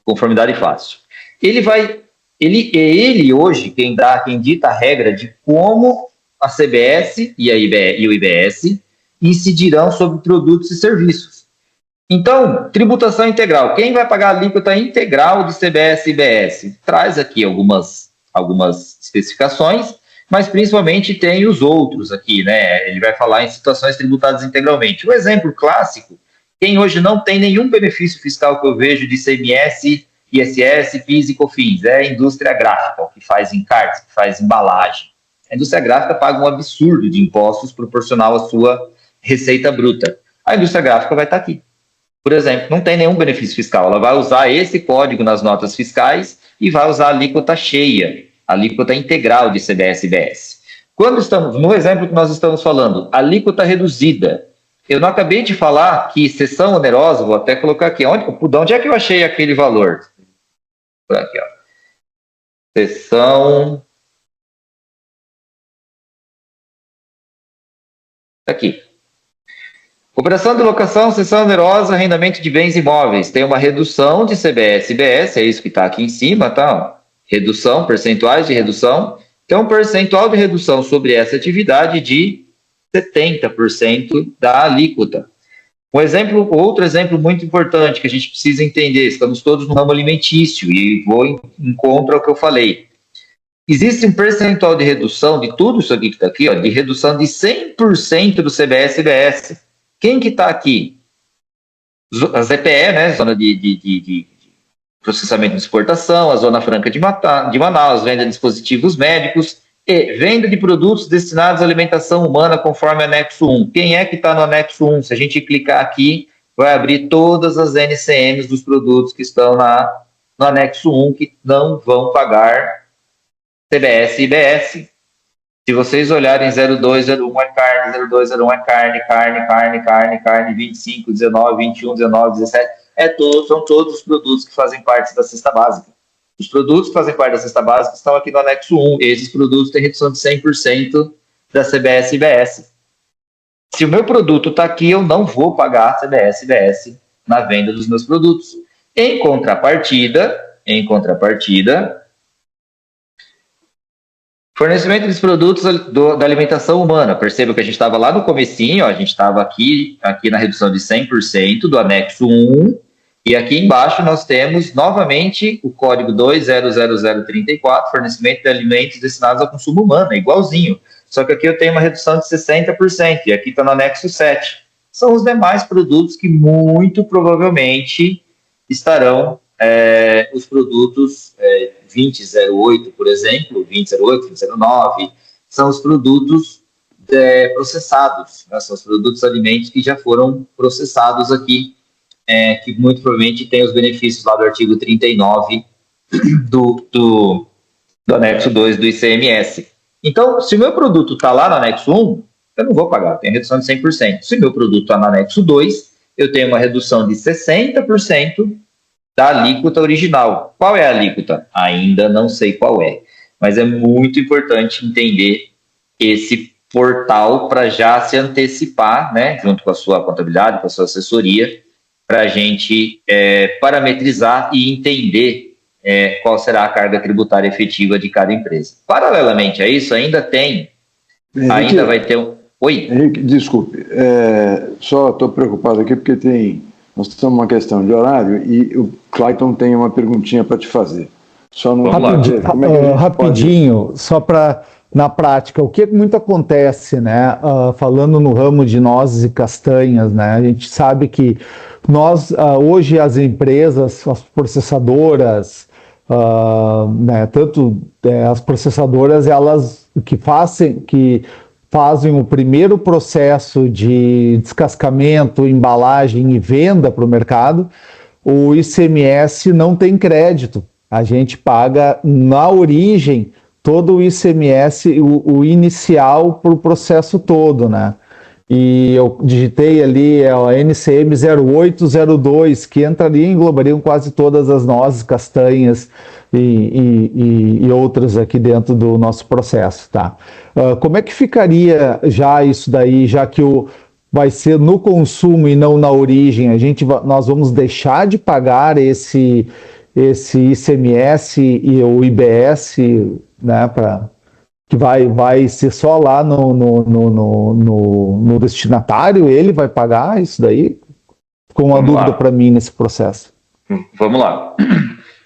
conformidade fácil. Ele hoje quem dita a regra de como a CBS e o IBS incidirão sobre produtos e serviços. Então, tributação integral. Quem vai pagar a alíquota integral de CBS e IBS? Traz aqui algumas especificações, mas principalmente tem os outros aqui, né? Ele vai falar em situações tributadas integralmente. O exemplo clássico, quem hoje não tem nenhum benefício fiscal que eu vejo de ICMS, ISS, PIS e COFINS, é a indústria gráfica, que faz encartes, que faz embalagem. A indústria gráfica paga um absurdo de impostos proporcional à sua receita bruta. A indústria gráfica vai estar aqui. Por exemplo, não tem nenhum benefício fiscal. Ela vai usar esse código nas notas fiscais e vai usar a alíquota cheia, a alíquota integral de CBS e IBS. Quando estamos, no exemplo que nós estamos falando, alíquota reduzida. Eu não acabei de falar que seção onerosa, vou até colocar aqui, de onde é que eu achei aquele valor? Por aqui, ó. Seção... Aqui. Operação de locação, seção onerosa, arrendamento de bens imóveis. Tem uma redução de CBS e IBS, é isso que está aqui em cima, tá? Redução, percentuais de redução. Então, um percentual de redução sobre essa atividade de 70% da alíquota. Outro exemplo muito importante que a gente precisa entender, estamos todos no ramo alimentício e vou em contra ao que eu falei. Existe um percentual de redução de tudo isso aqui que está aqui, ó, de redução de 100% do CBS e IBS. Quem que está aqui? A ZPE, né? Zona de processamento de exportação, a Zona Franca de Manaus, venda de dispositivos médicos e venda de produtos destinados à alimentação humana conforme anexo 1. Quem é que está no anexo 1? Se a gente clicar aqui, vai abrir todas as NCMs dos produtos que estão no anexo 1 que não vão pagar CBS e IBS. Se vocês olharem 0201 é carne, 0201 é carne, 25, 19, 21, 19, 17, são todos os produtos que fazem parte da cesta básica. Os produtos que fazem parte da cesta básica estão aqui no anexo 1. Esses produtos têm redução de 100% da CBS e IBS. Se o meu produto está aqui, eu não vou pagar CBS e IBS na venda dos meus produtos. Em contrapartida, fornecimento dos produtos da alimentação humana. Perceba que a gente estava lá no comecinho, ó, a gente estava aqui na redução de 100% do anexo 1, e aqui embaixo nós temos novamente o código 200034, fornecimento de alimentos destinados ao consumo humano, é igualzinho. Só que aqui eu tenho uma redução de 60%, e aqui está no anexo 7. São os demais produtos que muito provavelmente estarão os produtos 2008, por exemplo, 2008, 2009, são os produtos processados, né? São os produtos alimentos que já foram processados aqui, que muito provavelmente tem os benefícios lá do artigo 39 do anexo 2 do ICMS. Então, se o meu produto está lá no anexo 1, eu não vou pagar, eu tenho redução de 100%. Se o meu produto está no anexo 2, eu tenho uma redução de 60% da alíquota original. Qual é a alíquota? Ainda não sei qual é, mas é muito importante entender esse portal para já se antecipar, né, junto com a sua contabilidade, com a sua assessoria, para a gente parametrizar e entender qual será a carga tributária efetiva de cada empresa. Paralelamente a isso, ainda vai ter um... Oi? Henrique, desculpe, só estou preocupado aqui porque nós estamos numa questão de horário e o Clayton tem uma perguntinha para te fazer. Só não rapidinho, pode... só para na prática, o que muito acontece, né? Falando no ramo de nozes e castanhas, né? A gente sabe que hoje as empresas, as processadoras, né, tanto as processadoras, elas que fazem o primeiro processo de descascamento, embalagem e venda para o mercado, o ICMS não tem crédito. A gente paga na origem todo o ICMS, o inicial para o processo todo, né? E eu digitei ali a NCM 0802, que entraria e englobariam quase todas as nozes, castanhas e outras aqui dentro do nosso processo, tá? Como é que ficaria já isso daí, já que vai ser no consumo e não na origem? Nós vamos deixar de pagar esse ICMS e o IBS, né, que vai ser só lá no destinatário, ele vai pagar isso daí? Ficou uma dúvida para mim nesse processo. Vamos lá.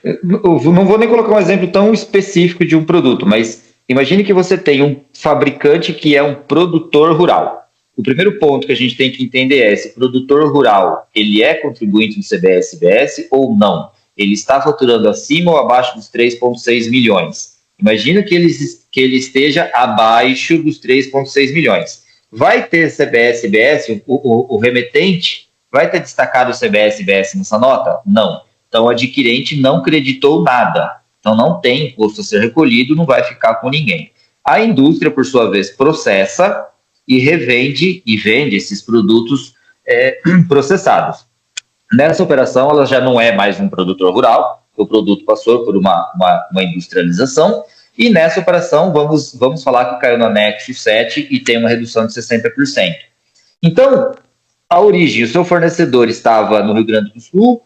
Eu não vou nem colocar um exemplo tão específico de um produto, mas imagine que você tem um fabricante que é um produtor rural. O primeiro ponto que a gente tem que entender é se o produtor rural ele é contribuinte do CBS-BS ou não. Ele está faturando acima ou abaixo dos 3,6 milhões. Imagina que ele esteja abaixo dos 3,6 milhões. Vai ter CBS-BS, o remetente vai ter destacado o CBS-BS nessa nota? Não. Então, o adquirente não creditou nada. Então, não tem imposto a ser recolhido, não vai ficar com ninguém. A indústria, por sua vez, processa e revende e vende esses produtos processados. Nessa operação, ela já não é mais um produtor rural, o produto passou por uma industrialização, e nessa operação, vamos falar que caiu no anexo 7 e tem uma redução de 60%. Então, a origem, o seu fornecedor estava no Rio Grande do Sul,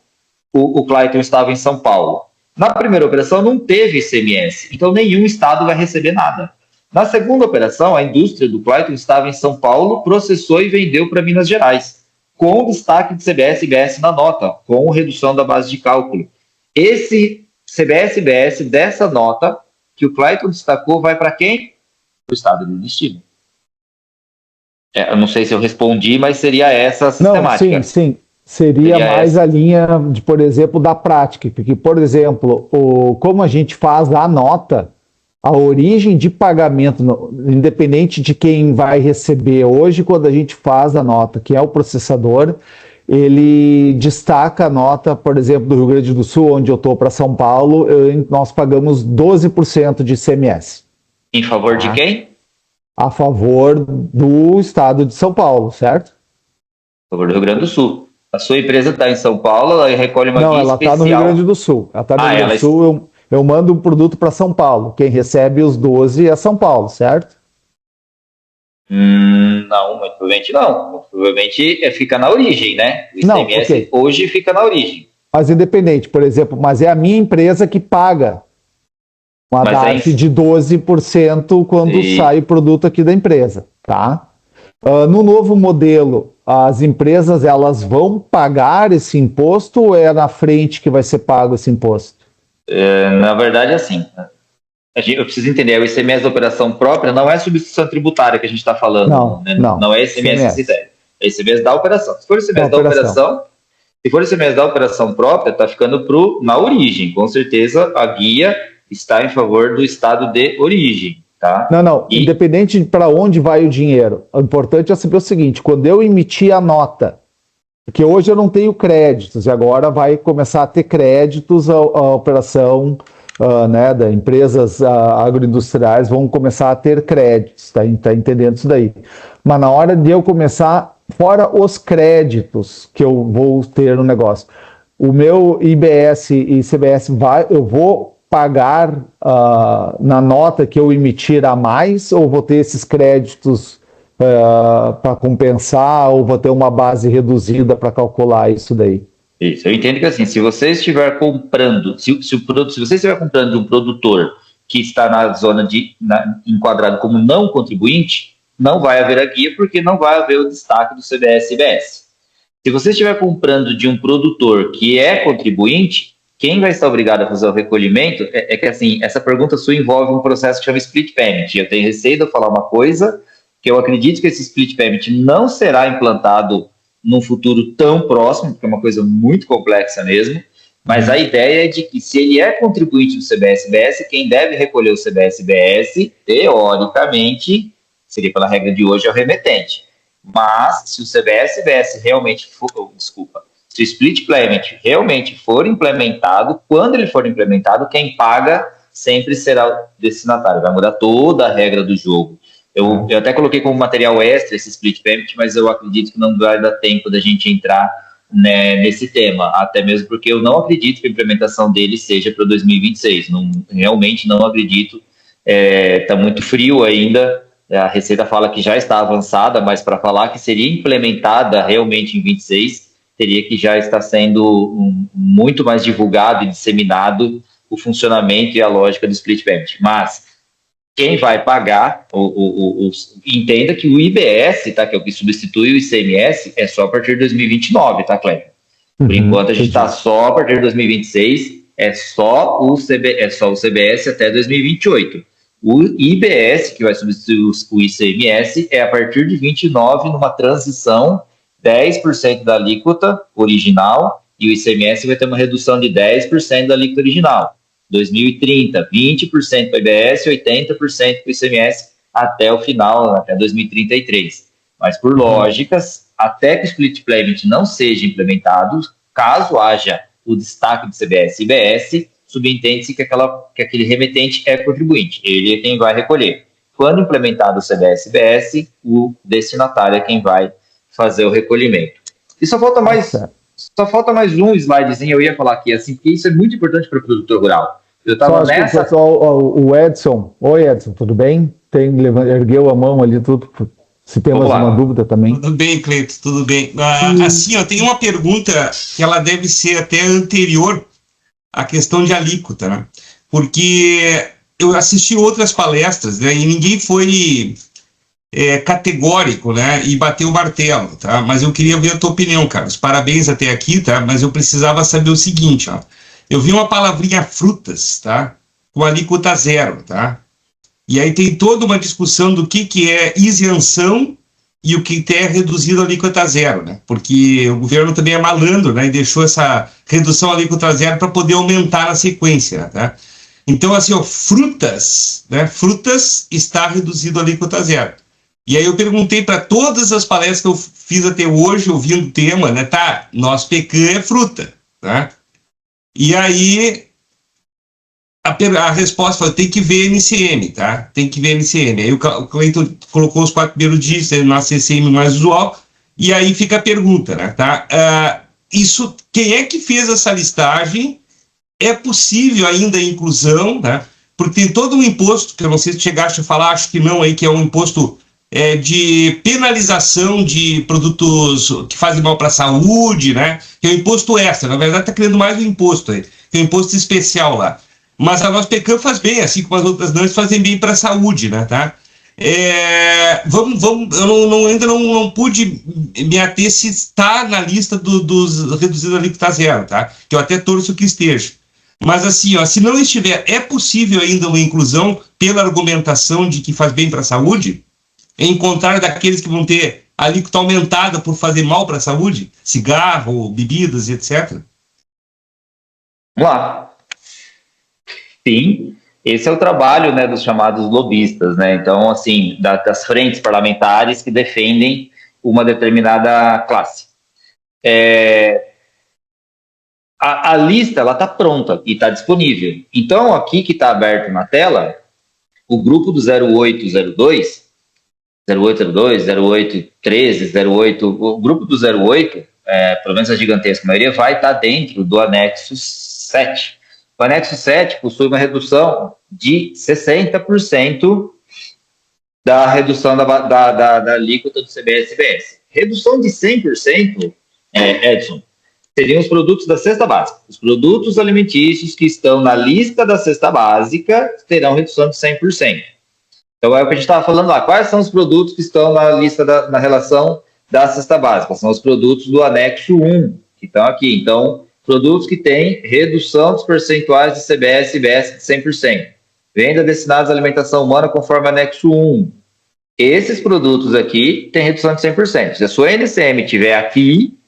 o Clayton estava em São Paulo. Na primeira operação não teve ICMS, então nenhum estado vai receber nada. Na segunda operação, a indústria do Clayton estava em São Paulo, processou e vendeu para Minas Gerais, com destaque de CBS-BS na nota, com redução da base de cálculo. Esse CBS-BS dessa nota, que o Clayton destacou, vai para quem? Para o estado do destino. Eu não sei se eu respondi, mas seria essa a sistemática. Não, sim. Seria mais essa. A linha, de, por exemplo, da prática. Porque, por exemplo, como a gente faz a nota, a origem de pagamento, independente de quem vai receber hoje, quando a gente faz a nota, que é o processador, ele destaca a nota, por exemplo, do Rio Grande do Sul, onde eu estou, para São Paulo, nós pagamos 12% de ICMS. Em favor de quem? A favor do estado de São Paulo, certo? A favor do Rio Grande do Sul. A sua empresa está em São Paulo, ela recolhe uma guia especial. Não, ela está no Rio Grande do Sul. Ela está no Rio Grande do Sul, eu mando um produto para São Paulo. Quem recebe os 12 é São Paulo, certo? Não, muito provavelmente não. Muito provavelmente fica na origem, né? O ICMS hoje fica na origem. Mas independente, por exemplo, mas é a minha empresa que paga uma DARF de 12% quando sai o produto aqui da empresa, tá? No novo modelo, as empresas elas vão pagar esse imposto ou é na frente que vai ser pago esse imposto? Na verdade, assim, eu preciso entender, o ICMS da operação própria não é substituição tributária que a gente está falando, não é ICMS. É ICMS da operação. Se for ICMS da operação, se for ICMS da operação própria, está ficando na origem. Com certeza, a guia está em favor do estado de origem. Tá? Não, independente de para onde vai o dinheiro, o importante é saber o seguinte: quando eu emitir a nota, porque hoje eu não tenho créditos, e agora vai começar a ter créditos, a operação da empresas agroindustriais vão começar a ter créditos, tá entendendo isso daí? Mas na hora de eu começar, fora os créditos que eu vou ter no negócio, o meu IBS e CBS eu vou pagar na nota que eu emitir a mais, ou vou ter esses créditos para compensar, ou vou ter uma base reduzida para calcular isso daí? Isso, eu entendo que assim, se você estiver comprando, se você estiver comprando de um produtor que está na zona enquadrado como não contribuinte, não vai haver a guia, porque não vai haver o destaque do CBS-BS. Se você estiver comprando de um produtor que é contribuinte, quem vai estar obrigado a fazer o recolhimento é que, assim, essa pergunta sua envolve um processo que chama split payment. Eu tenho receio de eu falar uma coisa, que eu acredito que esse split payment não será implantado num futuro tão próximo, porque é uma coisa muito complexa mesmo, mas a ideia é de que, se ele é contribuinte do CBS-BS, quem deve recolher o CBS-BS, teoricamente, seria pela regra de hoje, é o remetente. Mas, se o CBS-BS realmente for, se o split payment realmente for implementado, quando ele for implementado, quem paga sempre será o destinatário. Vai mudar toda a regra do jogo. Eu até coloquei como material extra esse split payment, mas eu acredito que não vai dar tempo da gente entrar, né, nesse tema, até mesmo porque eu não acredito que a implementação dele seja para 2026. Realmente não acredito. Está muito frio ainda. A Receita fala que já está avançada, mas para falar que seria implementada realmente em 26, teria que já estar sendo muito mais divulgado e disseminado o funcionamento e a lógica do split payment. Mas quem vai pagar, entenda que o IBS, tá, que é o que substitui o ICMS, é só a partir de 2029, tá, Cleber? Por enquanto, a gente está só a partir de 2026, é só o CBS até 2028. O IBS, que vai substituir o ICMS, é a partir de 29, numa transição, 10% da alíquota original, e o ICMS vai ter uma redução de 10% da alíquota original. 2030, 20% para o IBS, 80% para o ICMS, até o final, até 2033. Mas por lógicas, até que o split payment não seja implementado, caso haja o destaque do CBS e IBS, subentende-se que aquele remetente é contribuinte, ele é quem vai recolher. Quando implementado o CBS e IBS, o destinatário é quem vai fazer o recolhimento. E só falta mais um slidezinho, eu ia falar aqui, assim, porque isso é muito importante para o produtor rural. Eu estava nessa... O Edson, oi Edson, tudo bem? Ergueu a mão ali, tudo. Se temos uma dúvida também. Tudo bem, Cleito, tudo bem. Assim, eu tenho uma pergunta que ela deve ser até anterior à questão de alíquota, né? Porque eu assisti outras palestras, né, e ninguém foi categórico, né, e bateu o martelo, tá? Mas eu queria ver a tua opinião, Carlos. Parabéns até aqui, tá? Mas eu precisava saber o seguinte, ó. Eu vi uma palavrinha frutas, tá? Com alíquota zero, tá? E aí tem toda uma discussão do que é isenção e o que é reduzido a alíquota zero, né? Porque o governo também é malandro, né? E deixou essa redução à alíquota zero para poder aumentar na sequência, tá? Então, assim, ó, frutas, né? Frutas está reduzido a alíquota zero. E aí eu perguntei para todas as palestras que eu fiz até hoje, ouvindo o tema, né? Tá, nosso pecan é fruta, tá? E aí... A resposta foi, tem que ver NCM, tá? Tem que ver NCM. Aí o Cleiton colocou os 4 primeiros dígitos na CCM mais usual, e aí fica a pergunta, né? Tá? Quem é que fez essa listagem? É possível ainda a inclusão, né? Porque tem todo um imposto, que eu não sei se chegaste a falar, acho que não, aí, que é um imposto de penalização de produtos que fazem mal para a saúde, né? Que é um imposto extra, na verdade está criando mais um imposto aí, que é um imposto especial lá. Mas a nossa pecan faz bem, assim como as outras NANs fazem bem para a saúde, né, tá? Eu ainda não pude me ater se está na lista dos reduzidos a alíquota zero, tá? Que eu até torço que esteja. Mas assim, ó, se não estiver, é possível ainda uma inclusão pela argumentação de que faz bem para a saúde, em contrário daqueles que vão ter alíquota aumentada por fazer mal para a saúde, cigarro, bebidas e etc. Vamos lá. Sim, esse é o trabalho, né, dos chamados lobistas, né? Então, assim, das frentes parlamentares que defendem uma determinada classe. A lista, ela está pronta e está disponível. Então, aqui que está aberto na tela, o grupo do 0802, 0802, 0813, 08, o grupo do 08, pelo menos a gigantesca maioria, vai estar dentro do anexo 7. O anexo 7 possui uma redução de 60% da redução da alíquota do CBS-IBS. Redução de 100%, Edson, seriam os produtos da cesta básica. Os produtos alimentícios que estão na lista da cesta básica terão redução de 100%. Então, é o que a gente estava falando lá. Quais são os produtos que estão na lista na relação da cesta básica? São os produtos do anexo 1, que estão aqui. Então, produtos que têm redução dos percentuais de CBS e IBS de 100%. Venda destinados à alimentação humana conforme anexo 1. Esses produtos aqui têm redução de 100%. Se a sua NCM estiver aqui,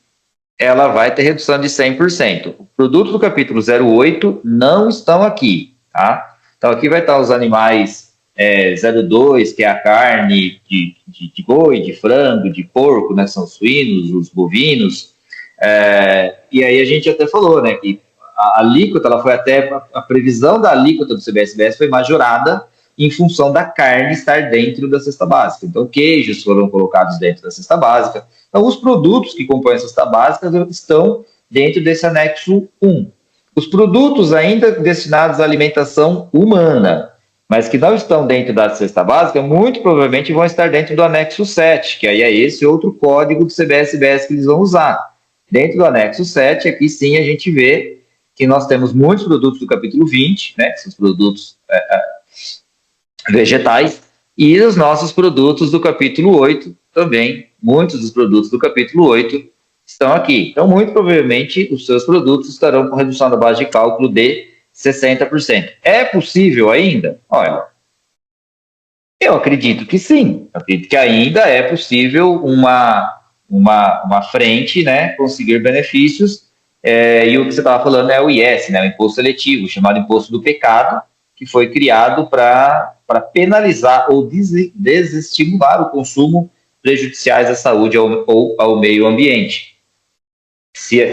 ela vai ter redução de 100%. Os produtos do capítulo 08 não estão aqui, tá? Então, aqui vai estar os animais 02, que é a carne de boi, de frango, de porco, né? São os suínos, os bovinos. E aí a gente até falou, né, que a alíquota, ela foi até, a previsão da alíquota do CBS-IBS foi majorada em função da carne estar dentro da cesta básica. Então, queijos foram colocados dentro da cesta básica. Então, os produtos que compõem a cesta básica estão dentro desse anexo 1. Os produtos ainda destinados à alimentação humana, mas que não estão dentro da cesta básica, muito provavelmente vão estar dentro do anexo 7, que aí é esse outro código do CBS-IBS que eles vão usar. Dentro do anexo 7, aqui sim a gente vê que nós temos muitos produtos do capítulo 20, né, que são os produtos vegetais, e os nossos produtos do capítulo 8 também, muitos dos produtos do capítulo 8 estão aqui. Então, muito provavelmente, os seus produtos estarão com redução da base de cálculo de 60%. É possível ainda? Olha, eu acredito que sim. Eu acredito que ainda é possível uma frente, né, conseguir benefícios. E o que você estava falando é o IS, né, o imposto seletivo, chamado imposto do pecado, que foi criado para penalizar ou desestimular o consumo prejudiciais à saúde ou ao meio ambiente. Se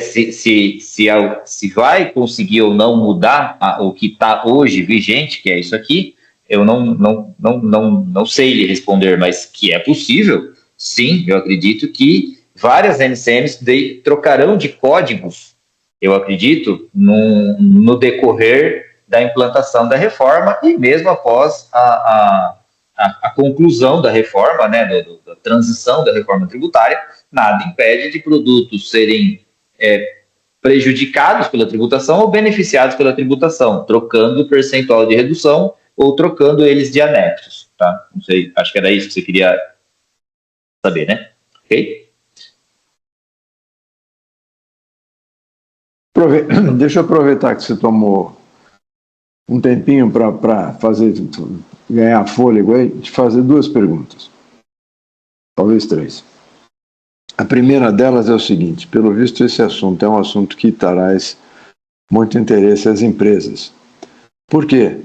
vai conseguir ou não mudar o que está hoje vigente, que é isso aqui, eu não sei lhe responder, mas que é possível, sim, eu acredito que várias NCMs trocarão de códigos, eu acredito, no decorrer da implantação da reforma e mesmo após a conclusão da reforma, né, da transição da reforma tributária, nada impede de produtos serem prejudicados pela tributação ou beneficiados pela tributação, trocando o percentual de redução ou trocando eles de anexos, tá? Não sei, acho que era isso que você queria saber, né? Ok? Deixa eu aproveitar que você tomou um tempinho para ganhar fôlego aí, te fazer duas perguntas, talvez três. A primeira delas é o seguinte: pelo visto esse assunto é um assunto que traz muito interesse às empresas. Por quê?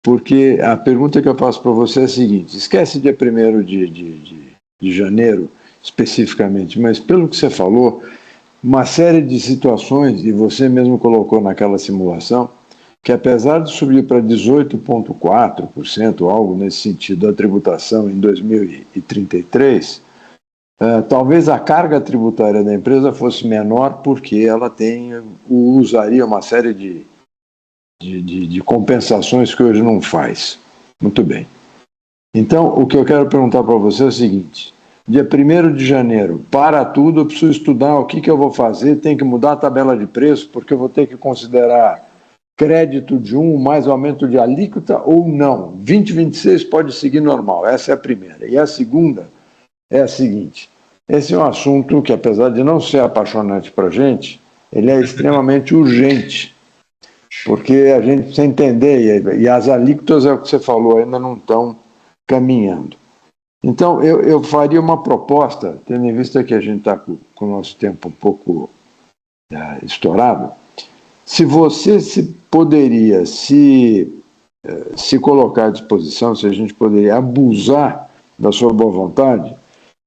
Porque a pergunta que eu faço para você é a seguinte: esquece dia 1º de janeiro especificamente, mas pelo que você falou, uma série de situações, e você mesmo colocou naquela simulação, que apesar de subir para 18,4%, algo nesse sentido, a tributação em 2033, talvez a carga tributária da empresa fosse menor porque ela usaria uma série de compensações que hoje não faz. Muito bem. Então, o que eu quero perguntar para você é o seguinte: dia 1º de janeiro, para tudo, eu preciso estudar o que eu vou fazer, tem que mudar a tabela de preço, porque eu vou ter que considerar crédito de mais aumento de alíquota ou não. 2026 pode seguir normal, essa é a primeira. E a segunda é a seguinte: esse é um assunto que, apesar de não ser apaixonante para a gente, ele é extremamente urgente, porque a gente precisa entender, e as alíquotas, é o que você falou, ainda não estão caminhando. Então, eu faria uma proposta, tendo em vista que a gente está com o nosso tempo um pouco estourado, se você poderia se colocar à disposição, se a gente poderia abusar da sua boa vontade,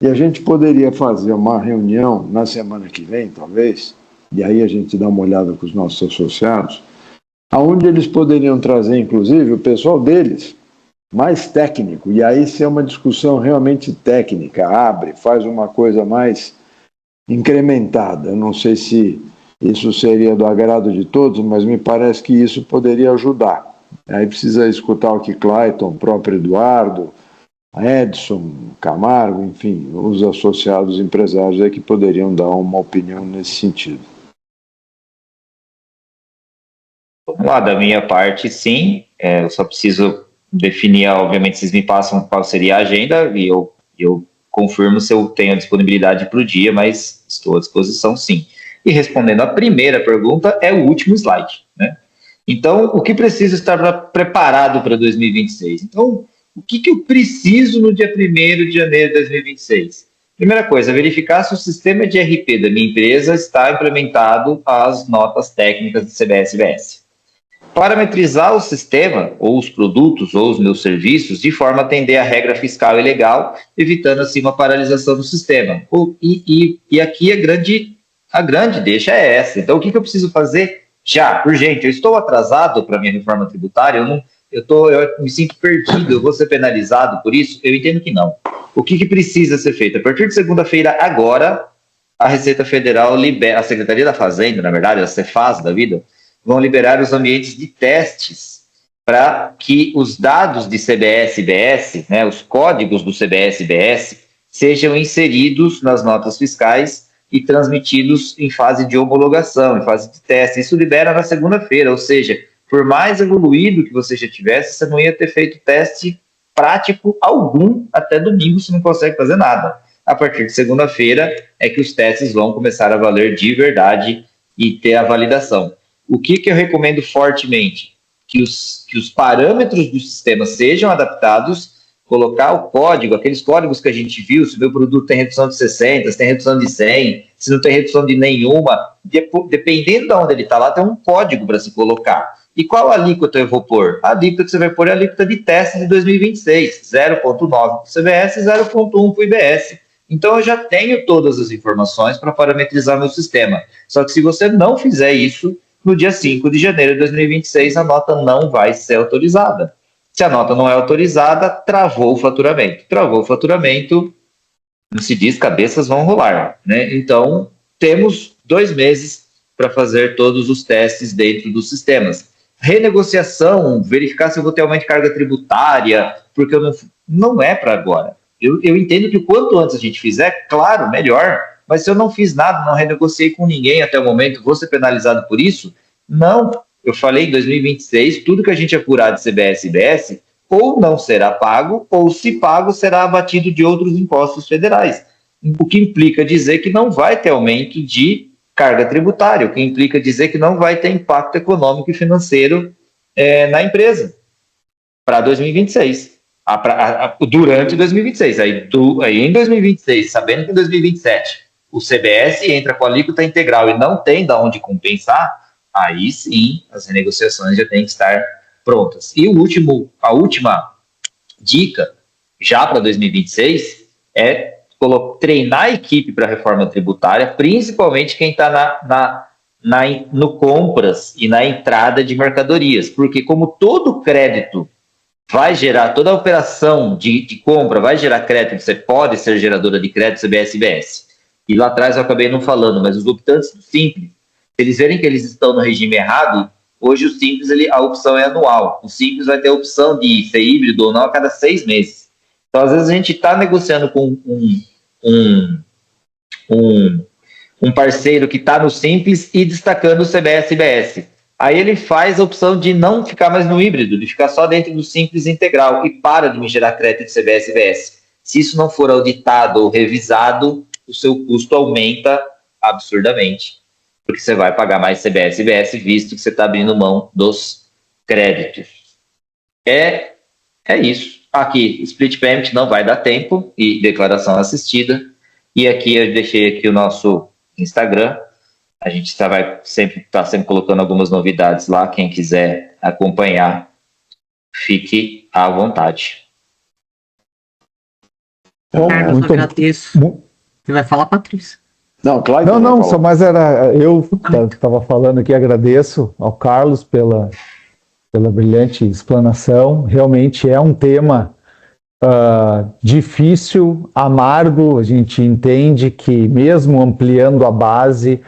e a gente poderia fazer uma reunião na semana que vem, talvez, e aí a gente dá uma olhada com os nossos associados, aonde eles poderiam trazer, inclusive, o pessoal deles, mais técnico, e aí ser uma discussão realmente técnica, faz uma coisa mais incrementada. Eu não sei se isso seria do agrado de todos, mas me parece que isso poderia ajudar. Aí precisa escutar o que Clayton, o próprio Eduardo, Edson, Camargo, enfim, os associados empresários aí que poderiam dar uma opinião nesse sentido. Vamos lá, da minha parte, sim. Eu só preciso definir, obviamente, vocês me passam qual seria a agenda e eu confirmo se eu tenho a disponibilidade para o dia, mas estou à disposição, sim. E respondendo a primeira pergunta, é o último slide, né? Então, o que precisa estar preparado para 2026? Então, o que eu preciso no dia 1º de janeiro de 2026? Primeira coisa, verificar se o sistema de RP da minha empresa está implementado às notas técnicas do CBS-BS. Parametrizar o sistema, ou os produtos, ou os meus serviços, de forma a atender a regra fiscal e legal, evitando assim uma paralisação do sistema. E aqui a grande deixa é essa. Então, o que eu preciso fazer já, urgente? Eu estou atrasado para a minha reforma tributária? Eu me sinto perdido, eu vou ser penalizado por isso? Eu entendo que não. O que precisa ser feito? A partir de segunda-feira, agora, a Receita Federal libera, a Secretaria da Fazenda, na verdade, a Cefaz da vida, vão liberar os ambientes de testes para que os dados de CBS-BS, né, os códigos do CBS-BS, sejam inseridos nas notas fiscais e transmitidos em fase de homologação, em fase de teste. Isso libera na segunda-feira, ou seja, por mais evoluído que você já tivesse, você não ia ter feito teste prático algum até domingo, você não consegue fazer nada. A partir de segunda-feira é que os testes vão começar a valer de verdade e ter a validação. O que eu recomendo fortemente? Que os parâmetros do sistema sejam adaptados, colocar o código, aqueles códigos que a gente viu, se o meu produto tem redução de 60, se tem redução de 100, se não tem redução de nenhuma, dependendo de onde ele está lá, tem um código para se colocar. E qual alíquota eu vou pôr? A alíquota que você vai pôr é a alíquota de teste de 2026, 0,9 para o CBS e 0,1 para o IBS. Então eu já tenho todas as informações para parametrizar meu sistema. Só que se você não fizer isso, no dia 5 de janeiro de 2026, a nota não vai ser autorizada. Se a nota não é autorizada, travou o faturamento. Travou o faturamento, não se diz, cabeças vão rolar, né? Então, temos 2 meses para fazer todos os testes dentro dos sistemas. Renegociação, verificar se eu vou ter aumento de carga tributária, porque eu não é para agora. Eu entendo que o quanto antes a gente fizer, claro, melhor, mas se eu não fiz nada, não renegociei com ninguém até o momento, vou ser penalizado por isso? Não. Eu falei em 2026, tudo que a gente apurar de CBS e IBS, ou não será pago, ou se pago, será abatido de outros impostos federais. O que implica dizer que não vai ter aumento de carga tributária, o que implica dizer que não vai ter impacto econômico e financeiro na empresa para 2026. Durante 2026. Aí em 2026, sabendo que em 2027 o CBS entra com a alíquota integral e não tem de onde compensar, aí sim as renegociações já têm que estar prontas. E a última dica, já para 2026, é treinar a equipe para a reforma tributária, principalmente quem está no compras e na entrada de mercadorias, porque como todo crédito vai gerar, toda a operação de compra vai gerar crédito, você pode ser geradora de crédito CBS e IBS. E lá atrás eu acabei não falando, mas os optantes do Simples, se eles verem que eles estão no regime errado, hoje o Simples, a opção é anual. O Simples vai ter a opção de ser híbrido ou não a cada 6 meses. Então, às vezes, a gente está negociando com um parceiro que está no Simples e destacando o CBS e IBS. Aí ele faz a opção de não ficar mais no híbrido, de ficar só dentro do Simples integral e para de me gerar crédito de CBS e IBS. Se isso não for auditado ou revisado, o seu custo aumenta absurdamente, porque você vai pagar mais CBS e IBS, visto que você está abrindo mão dos créditos. É isso. Aqui, split payment não vai dar tempo e declaração assistida. E aqui eu deixei aqui o nosso Instagram. A gente vai sempre colocando algumas novidades lá. Quem quiser acompanhar, fique à vontade. Carlos, eu agradeço. Você vai falar, Patrícia? Não, claro. Não, só mais era. Eu estava falando aqui, agradeço ao Carlos pela brilhante explanação. Realmente é um tema difícil, amargo. A gente entende que, mesmo ampliando a base,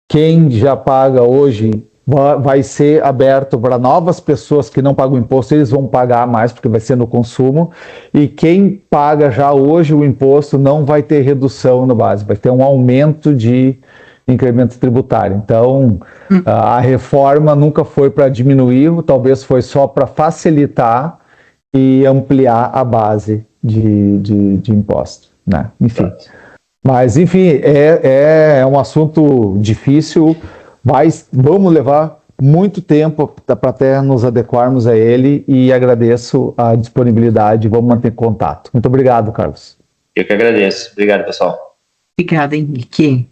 quem já paga hoje vai ser aberto para novas pessoas que não pagam imposto, eles vão pagar mais porque vai ser no consumo, e quem paga já hoje o imposto não vai ter redução na base, vai ter um aumento de incremento tributário. Então, a reforma nunca foi para diminuir, talvez foi só para facilitar e ampliar a base de imposto, né? Enfim. Mas, enfim, é um assunto difícil, vamos levar muito tempo para até nos adequarmos a ele, e agradeço a disponibilidade, vamos manter contato. Muito obrigado, Carlos. Eu que agradeço. Obrigado, pessoal. Obrigada, Henrique.